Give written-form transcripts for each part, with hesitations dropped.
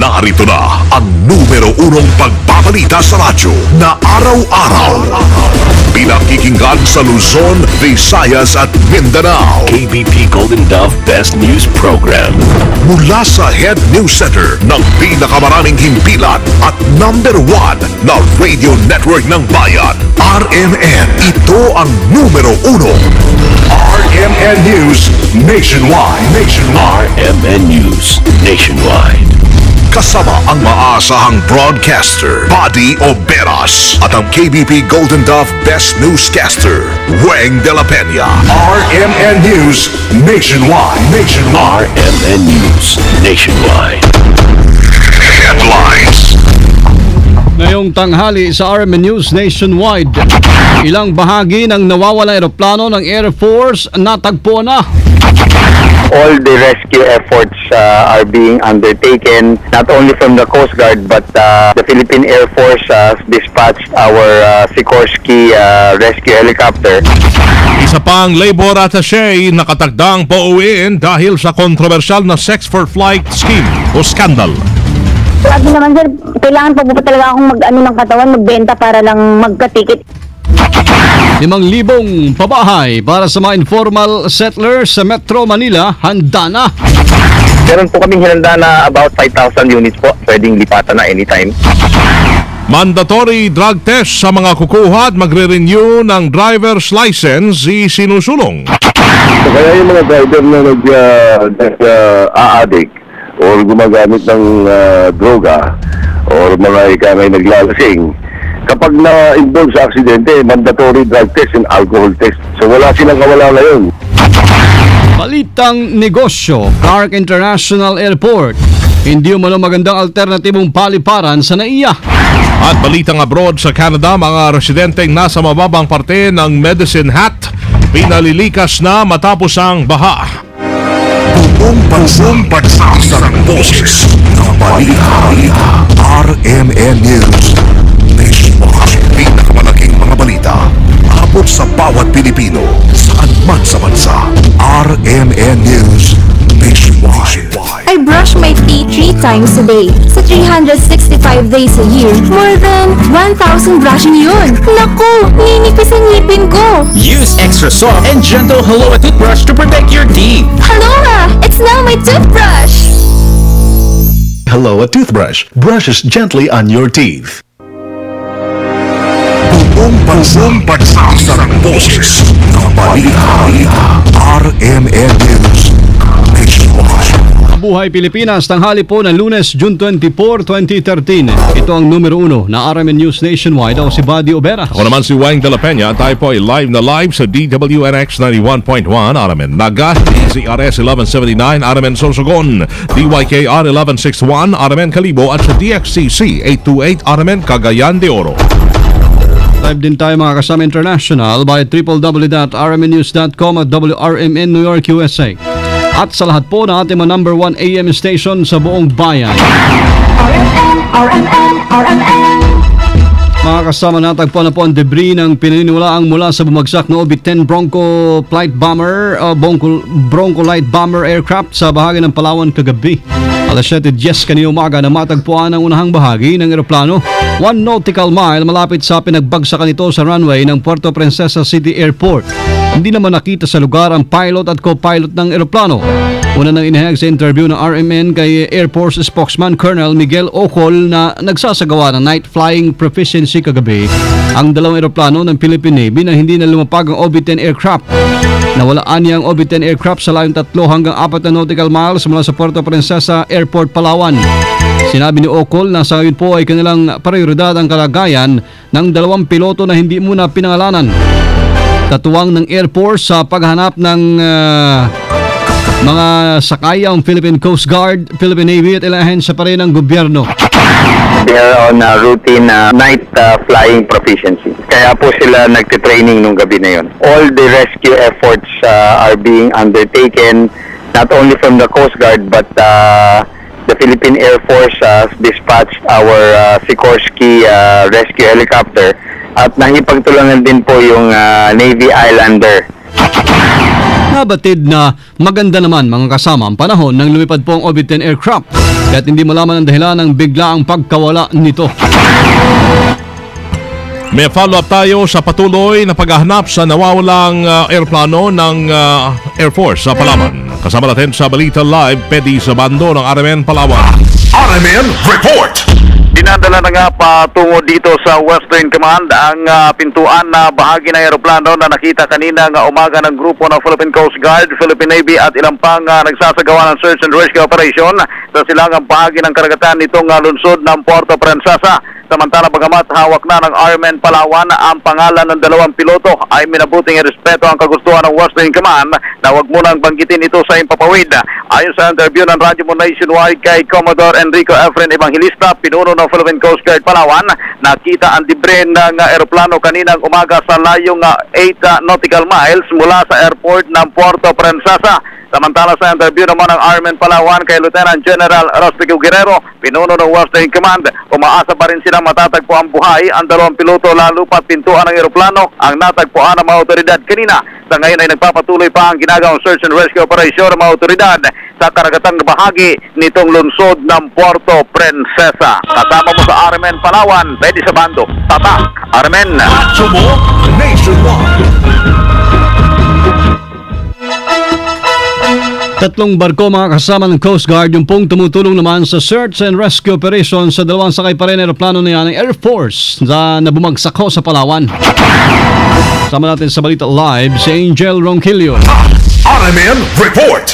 Narito na ang numero 1 pagbabalita sa radyo na araw-araw. Pinakikinggan sa Luzon, Visayas at Mindanao. KBP Golden Dove Best News Program. Mula sa Head News Center ng pinakamaraming himpilan at number 1 na radio network ng bayan, RMN. Ito ang numero 1. RMN News Nationwide. RMN News Nationwide. Kasama ang maasahang broadcaster, Buddy Oberas, at ang KBP Golden Dove Best Newscaster, Weng de la Peña. RMN News Nationwide. RMN News Nationwide. Headlines. Ngayong tanghali sa RMN News Nationwide, ilang bahagi ng nawawalang eroplano ng Air Force natagpo na. All the rescue efforts are being undertaken not only from the Coast Guard but the Philippine Air Force has dispatched our Sikorsky rescue helicopter. Isa pang labor attaché nakatagdang pauwiin dahil sa kontrobersyal na Sex for Flight scheme o scandal. Sabi naman sir, kailangan pa po talaga akong mag-ano ng katawan, magbenta para lang magka-ticket. 5,000 pabahay para sa mga informal settlers sa Metro Manila, handa na. Meron po kaming hinanda na about 5,000 units po, pwedeng lipatan na anytime. Mandatory drug test sa mga kukuha at magre-renew ng driver's license sinusulong. So, kaya yung mga driver na nag-a-addict or gumagamit ng droga or mga ikangay naglalasing, kapag na-involve sa aksidente, mandatory drug test and alcohol test. So wala silang kawala ngayon. Balitang negosyo, Clark International Airport. Hindi umano magandang alternatibong paliparan sa NAIA. At balitang abroad sa Canada, mga residenteng nasa mababang parte ng Medicine Hat pinalilikas na matapos ang baha. Buong pansang pagsasarang boses ng balita. RMN News Nationwide. Pinakamalaking mga balita abot sa bawat Pilipino saan man sa bansa. RMN News Nationwide. I brush my teeth 3 times a day. Sa 365 days a year, more than 1,000 brushing yun. Naku, ninipis ang ngipin ko. Use extra soft and gentle Haloa toothbrush to protect your teeth. Haloa, it's now my toothbrush. Haloa Toothbrush brushes gently on your teeth. Buong pansang pagsasarang boses ng balita. RMN News Nationwide. Buhay Pilipinas, tanghali po ng Lunes, June 24, 2013. Ito ang numero 1 na RMN News Nationwide. Ako si Buddy Oberas. Ako naman si Weng de la Peña. Tayo po ay live na live sa DWNX 91.1 RMN Naga, DZRS 1179 RMN Sorsogon, DYKR 1161 RMN Kalibo at sa DXCC 828 RMN Cagayan de Oro. Live din tayo mga kasama international by www.rmnnews.com at WRMN New York, USA. At sa lahat po na ating mga number 1 AM station sa buong bayan. RMN. Mga kasama, natagpuan na po ang debris ng pinaniniwalaang mula sa bumagsak na OB-10 Bronco Light Bomber aircraft sa bahagi ng Palawan kagabi. Alas 7:10 kanina umaga na matagpuan ang unahang bahagi ng eroplano 1 nautical mile malapit sa pinagbagsakan nito sa runway ng Puerto Princesa City Airport. Hindi naman nakita sa lugar ang pilot at co-pilot ng eroplano. Una nang inihayag sa interview ng RMN kay Air Force spokesman Colonel Miguel Ocol na nagsasagawa ng night flying proficiency kagabi ang dalawang eroplano ng Philippine Navy na hindi na lumapag ang OB-10 aircraft. Nawalaan niya ang OB-10 aircraft sa layong 3 hanggang 4 na nautical miles mula sa Puerto Princesa Airport, Palawan. Sinabi ni Ocol na sa ngayon po ay kanilang prioridad ang kalagayan ng 2 piloto na hindi muna pinangalanan. Katuwang ng Air Force sa paghanap ng mga sakay ang Philippine Coast Guard, Philippine Navy at ilang ahensya pa rin ng gobyerno. They are on routine night flying proficiency. Kaya po sila nagtitraining nung gabi na yun. All the rescue efforts are being undertaken not only from the Coast Guard but the Philippine Air Force has dispatched our Sikorsky rescue helicopter at nakipagtulungan din po yung Navy Islander. Nabatid na maganda naman mga kasama ang panahon nang lumipad po ang OB-10 aircraft. Kahit hindi malaman ang dahilan ng biglaang pagkawala nito. May follow-up tayo sa patuloy na paghahanap sa nawawalang aeroplano ng Air Force sa Palawan. Kasama natin sa Balita Live, Pedi Sabando ng RMN Palawan. RMN Report! Dinadala na nga patungo dito sa Western Command ang pintuan na bahagi ng aeroplano na nakita kanina nga umaga ng grupo ng Philippine Coast Guard, Philippine Navy at ilang pang nagsasagawa ng search and rescue operation sa silangang bahagi ng karagatan nitong lungsod ng Puerto Princesa. Samantala bagamat hawak na ng RMN Palawan ang pangalan ng dalawang piloto, ay minabuting irespeto ang kagustuhan ng Western Command na huwag munang banggitin ito sa impapawid. Ayon sa interview ng Radyo Mo Nationwide kay Commodore Enrico Efren Evangelista, pinuno ng Philippine Coast Guard Palawan, nakita ang dibre ng aeroplano kaninang umaga sa layong 8 nautical miles mula sa airport ng Puerto Princesa. Samantala sa interview naman ng RMN Palawan kay Lieutenant General Rospicio Guerrero, pinuno ng Western Command, umaasa pa rin silang matatagpo ang buhay ang dalawang piloto lalo pat pintuan ng aeroplano ang natagpuan ng mga otoridad kanina. Sa ngayon ay nagpapatuloy pa ang ginagawang search and rescue operation ng mga otoridad sa karagatang bahagi nitong lungsod ng Puerto Princesa. Kasama mo sa RMN Palawan, Pedi Sabando, Tatak, RMN. Sumo Nationwide. Tatlong barko mga kasama ng Coast Guard yung pong tumutulong naman sa search and rescue operation sa dalawang sakay pa rin aeroplano na yan ng Air Force na bumagsak ho sa Palawan. Sama natin sa Balita Live si Angel Ronquillo. RMN Report!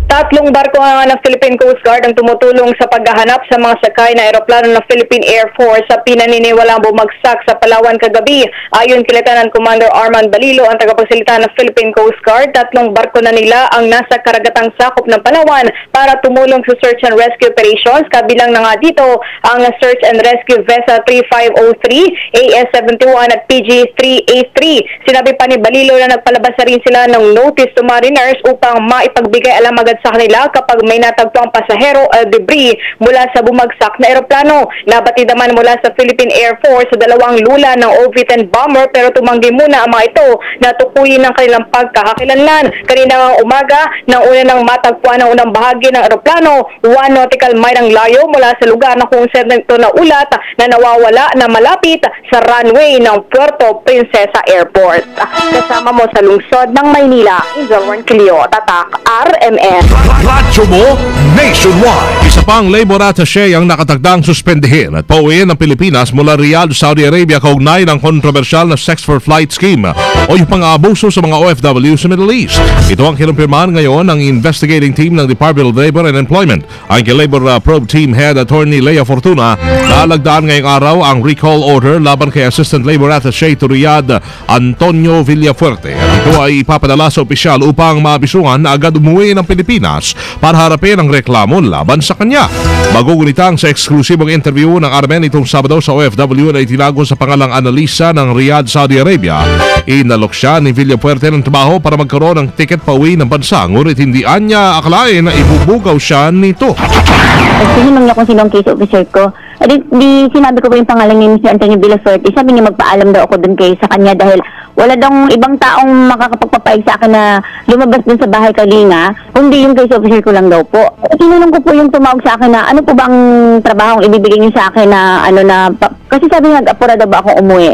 Tatlong barko ng Philippine Coast Guard ang tumutulong sa paghahanap sa mga sakay na aeroplano ng Philippine Air Force sa pinaniniwalang bumagsak sa Palawan kagabi. Ayon kay Lieutenant Commander Armand Balilo, ang tagapagsalita ng Philippine Coast Guard, tatlong barko na nila ang nasa karagatang sakop ng Palawan para tumulong sa search and rescue operations. Kabilang na nga dito ang search and rescue vessel 3503, AS-71 at PG-383. Sinabi pa ni Balilo na nagpalabas na rin sila ng notice to mariners upang maipagbigay alam agad sa kanila kapag may natagpuang pasahero o debris mula sa bumagsak na aeroplano. Nabatid naman mula sa Philippine Air Force sa dalawang lula ng OV-10 bomber pero tumanggi muna ang mga ito na tukuyin ng kanilang pagkakakilanlan. Kanina umaga, nang una nang matagpuan ang unang bahagi ng aeroplano, 1 nautical mile ang layo mula sa lugar na kung saan ito na ulat na nawawala na malapit sa runway ng Puerto Princesa Airport. Kasama mo sa lungsod ng Maynila, Angel Ronquillo, Tatak, RMN. Radyo Mo Nationwide. Isa pang labor attaché ang nakatagdang suspendihin at pauwiin ng Pilipinas mula Riyadh, Saudi Arabia kaugnay ng kontrobersyal na Sex for Flight scheme o yung pang-aabuso sa mga OFW sa Middle East. Ito ang kinumpirmahan ngayon ng investigating team ng Department of Labor and Employment. Ang Labor Probe Team Head Attorney Lea Fortuna, naalagdaan ngayong araw ang recall order laban kay Assistant Labor Attaché to Riyadh Antonio Villafuerte. Ito ay ipapadala sa opisyal upang maabisuhan na agad umuwi ng Pilipinas para harapin ang reklamo laban sa kanya. Magugunitang sa eksklusibong interview ng RMN itong Sabado sa OFW na itinago sa pangalang Analisa ng Riyadh, Saudi Arabia. Inalok siya ni Villafuerte ng trabaho para magkaroon ng tiket pauwi ng bansa, ngunit hindi anya akalain na ibubugaw siya nito. Sinunong niya kung sino ang case officer ko. Di sinabi ko po yung pangalan ni Mr. Antonio Villafuerte. Sabi niya magpaalam daw ako dun sa kanya dahil wala daw ibang taong makakapagpapaig sa akin na lumabas dun sa bahay Kalinga, kundi yung case officer ko lang daw po. Tinanong ko po yung tumawag sa akin na ano po bang trabahong ibibigay niyo sa akin na kasi sabi nga nag-apura daw ba akong umuwi.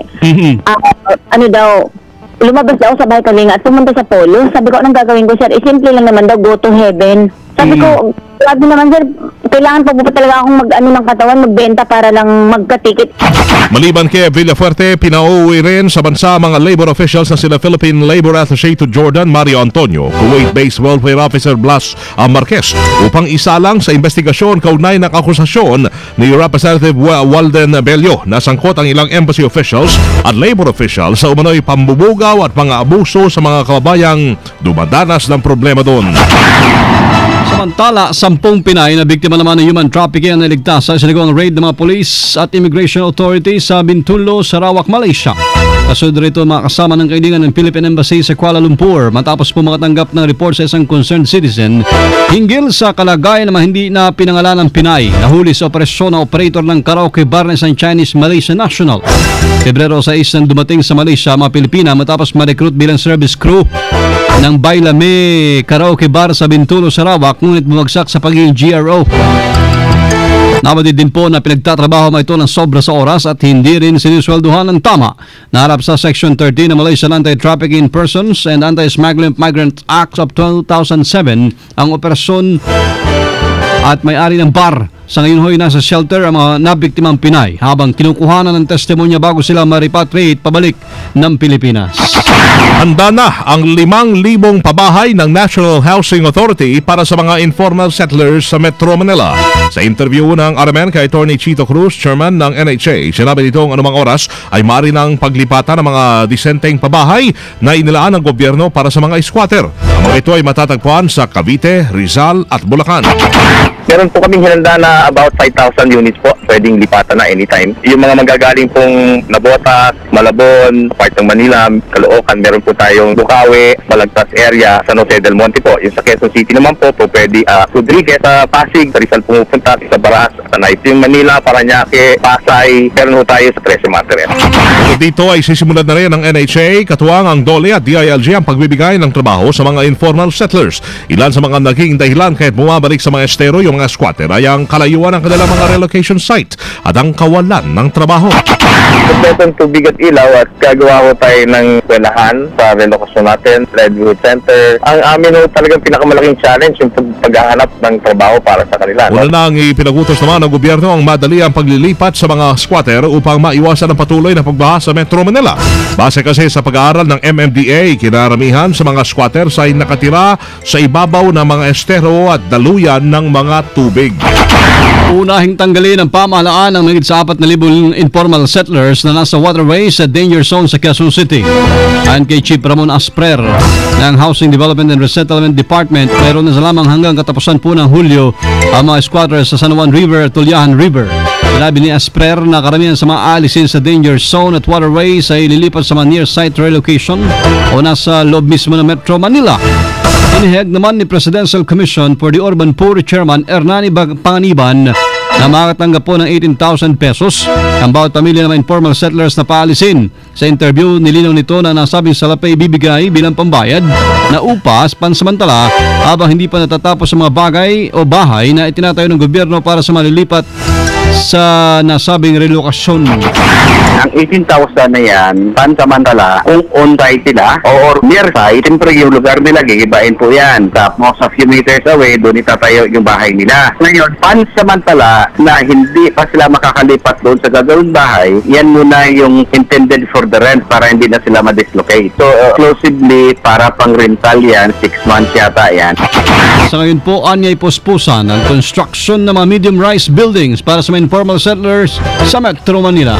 Lumabas daw sa bahay Kalinga at pumunta sa Polo. Sabi ko, anong gagawin ko, sir? Simple lang naman daw, go to heaven. Sabi ko, sabi naman, sir, kailangan pa po talaga akong ng katawan, magbenta para lang magka-ticket. Maliban kay Villafuerte, pinauwi rin sa bansa mga labor officials na sila Philippine Labor Attaché to Jordan, Mario Antonio, Kuwait-based Welfare Officer Blas Marquez, upang isalang sa investigasyon kaugnay ng akusasyon ni Representative Walden Bello na sangkot ang ilang embassy officials at labor officials sa umano'y pambubugaw at pang-aabuso sa mga kababayang dumadanas ng problema doon. Samantala, 10 Pinay na biktima naman ng human trafficking ang naligtas sa sinagawang raid ng mga police at immigration authorities sa Bintullo, Sarawak, Malaysia. Kasunod rito mga kasama ng kaibigan ng Philippine Embassy sa Kuala Lumpur matapos po makatanggap ng report sa isang concerned citizen hinggil sa kalagayan na hindi na pinangalan ng Pinay nahuli sa operasyon ng operator ng karaoke bar ng isang Chinese Malaysian national. Pebrero 6 nang dumating sa Malaysia mga Pilipina matapos ma-recruit bilang service crew. ng Bailame Karaoke Bar sa Bintulo, Sarawak, ngunit bumagsak sa pagiging GRO. Nabatid din po na pinagtatrabaho ito ng sobra sa oras at hindi rin siniswelduhan ng tama. Naharap sa Section 13 ng Malaysian Anti-Trafficking in Persons and Anti-Smuggling Migrant Act of 2007 ang operasyon at may-ari ng bar. Sa ngayon ho'y nasa shelter ang mga nabiktimang Pinay habang kinukuhanan ng testimonya bago sila ma-repatriate pabalik ng Pilipinas. Handa na ang 5,000 pabahay ng National Housing Authority para sa mga informal settlers sa Metro Manila. Sa interview ng RMN kay Atty. Chito Cruz, chairman ng NHA, sinabi nitong anumang oras ay maaari ng paglipatan ng mga disenteng pabahay na inilaan ng gobyerno para sa mga squatter. Ang mga ito ay matatagpuan sa Cavite, Rizal at Bulacan. Meron po kaming hinanda na about 5,000 units po, pwedeng lipatan na anytime. Yung mga manggagaling pong Nabotas, Malabon, part ng Manila, Caloocan, meron po tayong Bukawi, Balagtas area, San Jose del Monte po. Yung sa Quezon City naman po, pwede Rodriguez, sa Pasig, sa Rizal pumupunta, sa Baras, sa Night. Yung Manila, Parañaque, Pasay, meron po tayo sa Trece Martires. Dito ay sisimulan na rin ng NHA, katuwang ang DOLE at DILG ang pagbibigay ng trabaho sa mga informal settlers. Ilan sa mga naging dahilan kahit bumabalik sa mga estero yung mga squatter ay ang kalayuan ng kanilang mga relocation site at ang kawalan ng trabaho. Kompletong tubig at ilaw at gagawa ko tayo ng kwelahan sa relokasyon natin, livelihood center. Ang amin ho talagang pinakamalaking challenge yung paghahanap ng trabaho para sa kanila. Una na ang ipinagutos naman ng gobyerno ang madali ang paglilipat sa mga squatter upang maiwasan ang patuloy na pagbaha sa Metro Manila. Base kasi sa pag-aaral ng MMDA, kinaramihan sa mga squatters ay nakatira sa ibabaw ng mga estero at daluyan ng mga tubig. Unahing tanggalin ng pamahalaan ang mahigit sa 4,000 informal settlers na nasa waterways sa danger zone sa Quezon City. Ayon kay Chief Ramon Asprer ng Housing Development and Resettlement Department, mayroon na sa lamang hanggang katapusan po ng Hulyo ang mga squatters sa San Juan River at Tulyahan River. Sinabi ni Asprer na karamihan sa mga aalisin sa danger zone at waterways ay lilipat sa mga near site relocation o nasa loob mismo ng Metro Manila. Inihayag naman ni Presidential Commission for the Urban Poor Chairman Hernani Panganiban na makatanggap po ng 18,000 pesos ang bawat pamilya ng informal settlers na paalisin. Sa interview, nilinaw nito na nasabing salapay ibibigay bilang pambayad na upas pansamantala habang hindi pa natatapos ang mga bagay o bahay na itinatayo ng gobyerno para sa malilipat sa nasabing relokasyon. Ang 18,000 na yan, pansamantala, kung on-site sila or near-site, siyempre yung lugar nila, gigibain po yan. Tapos a few meters away, doon itatayo yung bahay nila. Ngayon, pansamantala na hindi pa sila makakalipat doon sa gagawing bahay, yan muna yung intended for the rent para hindi na sila ma-dislocate. So, exclusively para pang rental yan, 6 months yata yan. Sa ngayon po, anyay puspusan ang construction ng mga medium-rise buildings para sa mga informal settlers sa Metro Manila.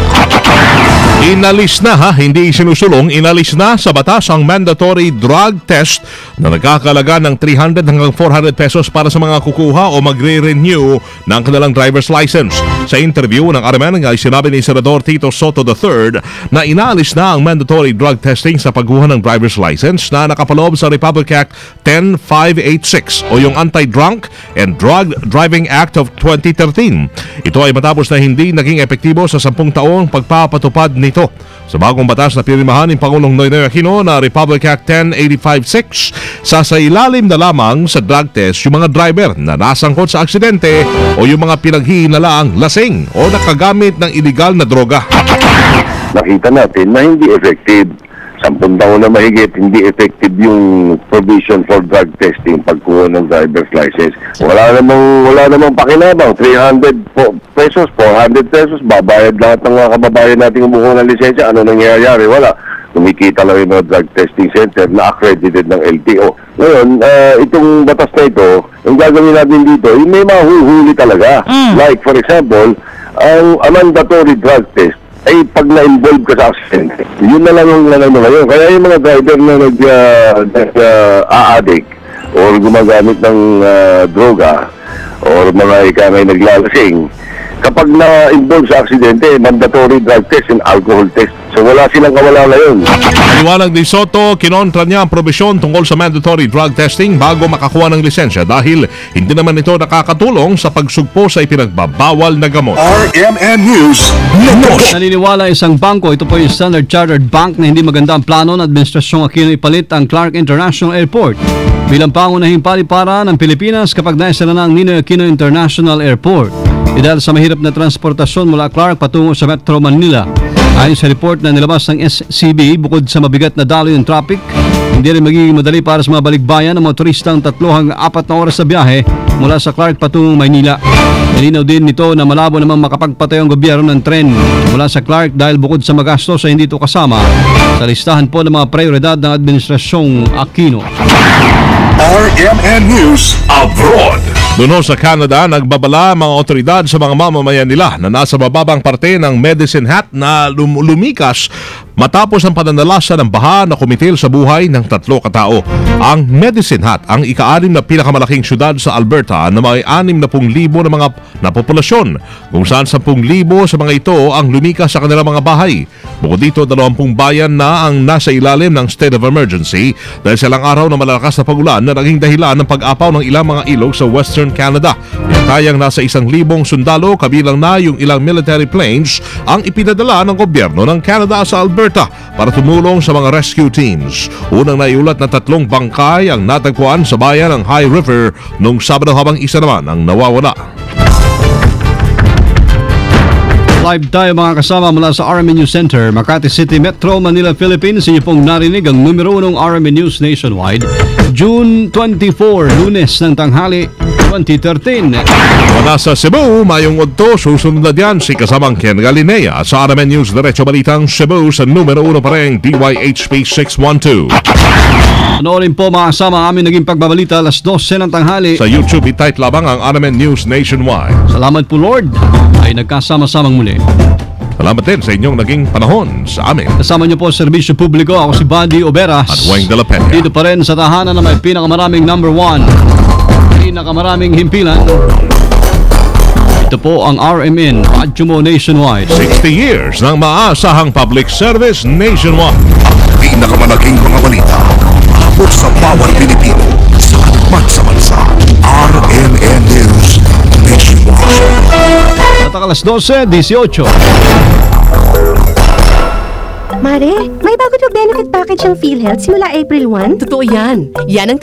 Inalis na hindi sinusulong, inalis na sa batas ang mandatory drug test na nagkakalaga ng 300 hanggang 400 pesos para sa mga kukuha o magre-renew ng kanilang driver's license. Sa interview ng RMN ay sinabi ni Senador Tito Soto III na inalis na ang mandatory drug testing sa pagkuha ng driver's license na nakapaloob sa Republic Act 10586 o yung Anti-Drunk and Drug Driving Act of 2013. Ito ay matapos na hindi naging epektibo sa 10 taong pagpapatupad nito. Sa bagong batas na pirmahan ni Pangulong Noynoy Aquino na Republic Act 10856, sasailalim na lamang sa drug test yung mga driver na nasangkot sa aksidente o yung mga pinaghihinalaang lasing o nakagamit ng iligal na droga. Nakita natin na hindi effective. 10 taon na mahigit, hindi effective yung provision for drug testing pagkuha ng driver's license. Wala namang pakinabang. 300 pesos, 400 pesos, babayad lahat ng mga kababayan natin kumukuha ng lisensya. Ano nangyayari? Wala. Kumikita lang yung mga drug testing center na accredited ng LTO. Ngayon, itong batas na ito, ang gagawin natin dito, may mahuhuli talaga. Like, for example, ang mandatory drug test ay pag na-involve ka sa accident, yun na lang ang ngayon. Kaya yung mga driver na nag-a-addict or gumagamit ng droga or mga ikamay naglalasing, Kapag na-involve sa aksidente, mandatory drug test and alcohol test. So wala silang kawala yun. Paliwanag ni Soto, kinontra niya ang probisyon tungkol sa mandatory drug testing bago makakuha ng lisensya dahil hindi naman ito nakakatulong sa pagsugpo sa ipinagbabawal na gamot. RMN News Network. Naniniwala isang bangko, ito po yung Standard Chartered Bank, na hindi maganda ang plano ng Administrasyong Aquino ipalit ang Clark International Airport bilang pangunahing palipara ng Pilipinas kapag naisara na ang Ninoy Aquino International Airport. Dahil sa mahirap na transportasyon mula Clark patungo sa Metro Manila. Ayon sa report na nilabas ng SCB, bukod sa mabigat na daloy ng traffic, hindi rin magiging madali para sa mga balikbayan ng mga turistang 3 hanggang 4 na oras sa biyahe mula sa Clark patungong Maynila. Nilinaw din nito na malabo namang makapagpatay ang gobyerno ng tren mula sa Clark dahil bukod sa magastos ay hindi ito kasama sa listahan po ng mga prioridad ng Administrasyong Aquino. RMN News Abroad. Doon sa Canada, nagbabala mga otoridad sa mga mamamayan nila na nasa bababang parte ng Medicine Hat na lumikas matapos ang pananalasa ng baha na kumitil sa buhay ng 3 katao. Ang Medicine Hat ang ika-6 na pinakamalaking syudad sa Alberta na may 60,000 na mga populasyon, kung saan 10,000 sa mga ito ang lumikas sa kanilang mga bahay. Bukod dito, 20 bayan na ang nasa ilalim ng state of emergency dahil sa ilang araw na malalakas na pagulan na naging dahilan ng pag-apaw ng ilang mga ilog sa Western Canada. Tayang nasa 1,000 sundalo, kabilang na yung ilang military planes, ang ipinadala ng gobyerno ng Canada sa Alberta para tumulong sa mga rescue teams. Unang naiulat na 3 bangkay ang natagpuan sa bayan ng High River nung Sabado habang isa naman ang nawawala. Live tayo mga kasama mula sa RMN News Center, Makati City, Metro Manila, Philippines. Inyo pong narinig ang numero 1 RMN News Nationwide, June 24, Lunes ng tanghali 2013. Mula sa Cebu, Mayong Udto, susunod na diyan si kasamang Ken Galinea sa RMN News Diretso Balitang Cebu sa numero 1 pa rin, DYHP 612. Panoorin po mga kasama ang aming naging pagbabalita alas 12 ng tanghali. Sa YouTube, itype labang ang RMN News Nationwide. Salamat po Lord, ay nagkasama-samang muli. Salamat din sa inyong naging panahon sa amin. Kasama niyo po sa serbisyo publiko, ako si Buddy Oberas. At Weng de la Peña. Dito pa rin sa tahanan na may pinakamaraming number 1, pinakamaraming himpilan. Ito po ang RMN, Radyo Mo Nationwide. 60 years ng maasahang public service nationwide. Pinakamalaking mga balita habot sa bawat Pilipino sa man sa bansa. RMN News Nationwide. At alas 12:18. Mare, may bago daw benefit package ang PhilHealth simula April 1. Totoo yan. Yan ang